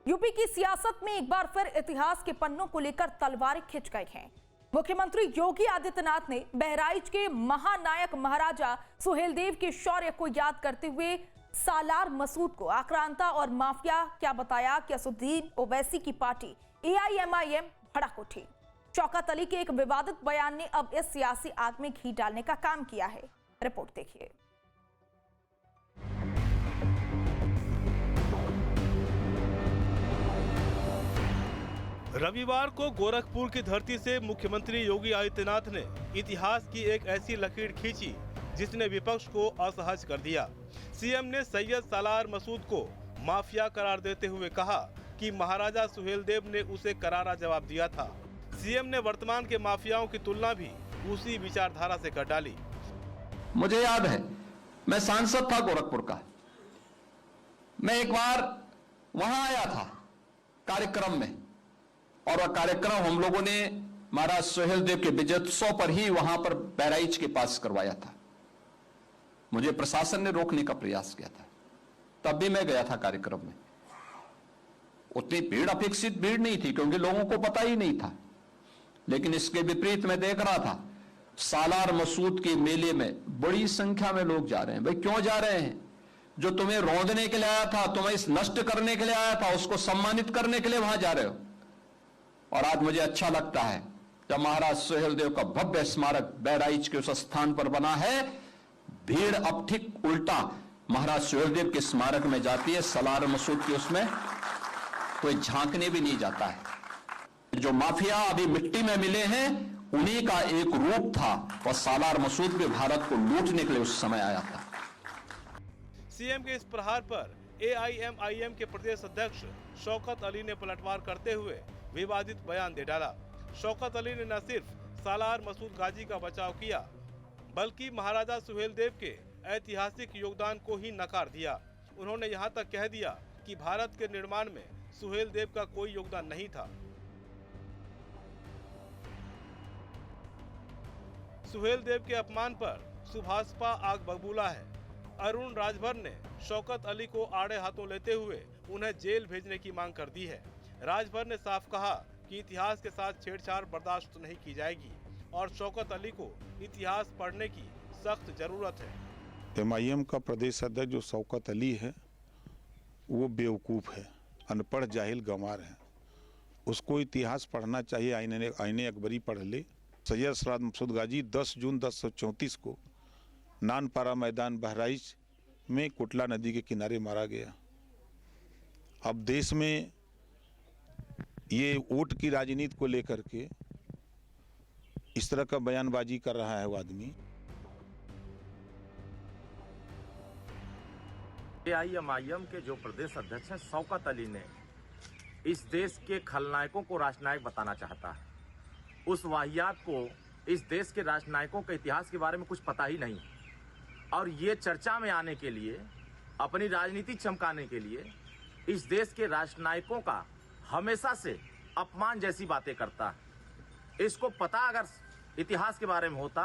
UP की सियासत में एक बार फिर इतिहास के पन्नों को लेकर तलवारें खिंच गई हैं। मुख्यमंत्री योगी आदित्यनाथ ने बहराइच के महानायक महाराजा सुहेलदेव के शौर्य को याद करते हुए सालार मसूद को आक्रांता और माफिया क्या बताया कि असदुद्दीन ओवैसी की पार्टी AIMIM भड़क उठी। शौकत अली के एक विवादित बयान ने अब इस सियासी आग में घी डालने का काम किया है। रिपोर्ट देखिए। रविवार को गोरखपुर की धरती से मुख्यमंत्री योगी आदित्यनाथ ने इतिहास की एक ऐसी लकीर खींची जिसने विपक्ष को असहज कर दिया। सीएम ने सैयद सालार मसूद को माफिया करार देते हुए कहा कि महाराजा सुहेलदेव ने उसे करारा जवाब दिया था। सीएम ने वर्तमान के माफियाओं की तुलना भी उसी विचारधारा से कर डाली। मुझे याद है, मैं सांसद था गोरखपुर का। मैं एक बार वहां आया था कार्यक्रम में, और वह कार्यक्रम हम लोगों ने महाराज सुहेलदेव के विजयोत्सव पर ही वहां पर बहराइच के पास करवाया था। मुझे प्रशासन ने रोकने का प्रयास किया था, तब भी मैं गया था कार्यक्रम में। उतनी भीड़, अपेक्षित भीड़ नहीं थी क्योंकि लोगों को पता ही नहीं था, लेकिन इसके विपरीत मैं देख रहा था सालार मसूद के मेले में बड़ी संख्या में लोग जा रहे हैं। भाई क्यों जा रहे हैं? जो तुम्हें रौंदने के लिए आया था, तुम्हें इस नष्ट करने के लिए आया था, उसको सम्मानित करने के लिए वहां जा रहे हो। और आज मुझे अच्छा लगता है जब महाराज सुहेलदेव का भव्य स्मारक बहराइच के उस स्थान पर बना है, भीड़ अब ठीक उल्टा महाराज सुहेलदेव के स्मारक में जाती है। सालार मसूद के उसमें कोई झांकने भी नहीं जाता है। जो माफिया अभी मिट्टी में मिले हैं, उन्हीं का एक रूप था, और सालार मसूद भी भारत को लूटने के लिए उस समय आया था। सीएम के इस प्रहार पर AIMIM के प्रदेश अध्यक्ष शौकत अली ने पलटवार करते हुए विवादित बयान दे डाला। शौकत अली ने न सिर्फ सालार मसूद गाजी का बचाव किया, बल्कि महाराजा सुहेलदेव के ऐतिहासिक योगदान को ही नकार दिया। उन्होंने यहां तक कह दिया कि भारत के निर्माण में सुहेलदेव का कोई योगदान नहीं था। सुहेलदेव के अपमान पर सुभाषपा आग बबूला है। अरुण राजभर ने शौकत अली को आड़े हाथों लेते हुए उन्हें जेल भेजने की मांग कर दी है। राजभर ने साफ कहा कि इतिहास के साथ छेड़छाड़ बर्दाश्त नहीं की जाएगी और शौकत अली को इतिहास पढ़ने की सख्त जरूरत है। MIM का प्रदेश अध्यक्ष जो शौकत अली है, वो बेवकूफ़ है, अनपढ़ जाहिल गंवार है। उसको इतिहास पढ़ना चाहिए, आईने अकबरी पढ़ ले। सैयद सालार मसूद गाजी 10 जून 1034 को नानपारा मैदान बहराइच में कुटला नदी के किनारे मारा गया। अब देश में ये वोट की राजनीति को लेकर के इस तरह का बयानबाजी कर रहा है वो आदमी। AIMIM के जो प्रदेश अध्यक्ष हैं शौकत अली ने इस देश के खलनायकों को राष्ट्रनायक बताना चाहता है। उस वाहियात को, इस देश के राष्ट्रनायकों के इतिहास के बारे में कुछ पता ही नहीं, और ये चर्चा में आने के लिए, अपनी राजनीति चमकाने के लिए इस देश के राष्ट्रनायकों का हमेशा से अपमान जैसी बातें करता है। इसको पता अगर इतिहास के बारे में होता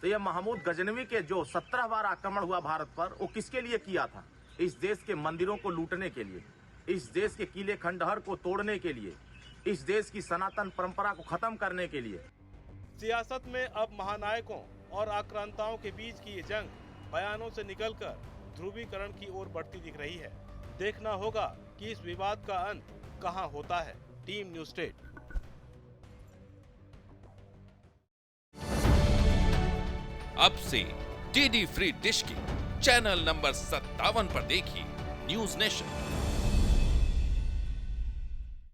तो यह महमूद गजनवी के जो 17 बार आक्रमण हुआ भारत पर, वो किसके लिए किया था? इस देश के मंदिरों को लूटने के लिए, इस देश के किले खंडहर को तोड़ने के लिए, इस देश की सनातन परंपरा को खत्म करने के लिए। सियासत में अब महानायकों और आक्रांताओं के बीच की ये जंग बयानों से निकलकर ध्रुवीकरण की ओर बढ़ती दिख रही है। देखना होगा कि इस विवाद का अंत कहां होता है। Team news state. अब से DD फ्री डिश की चैनल नंबर 57 पर देखिए न्यूज़ नेशन।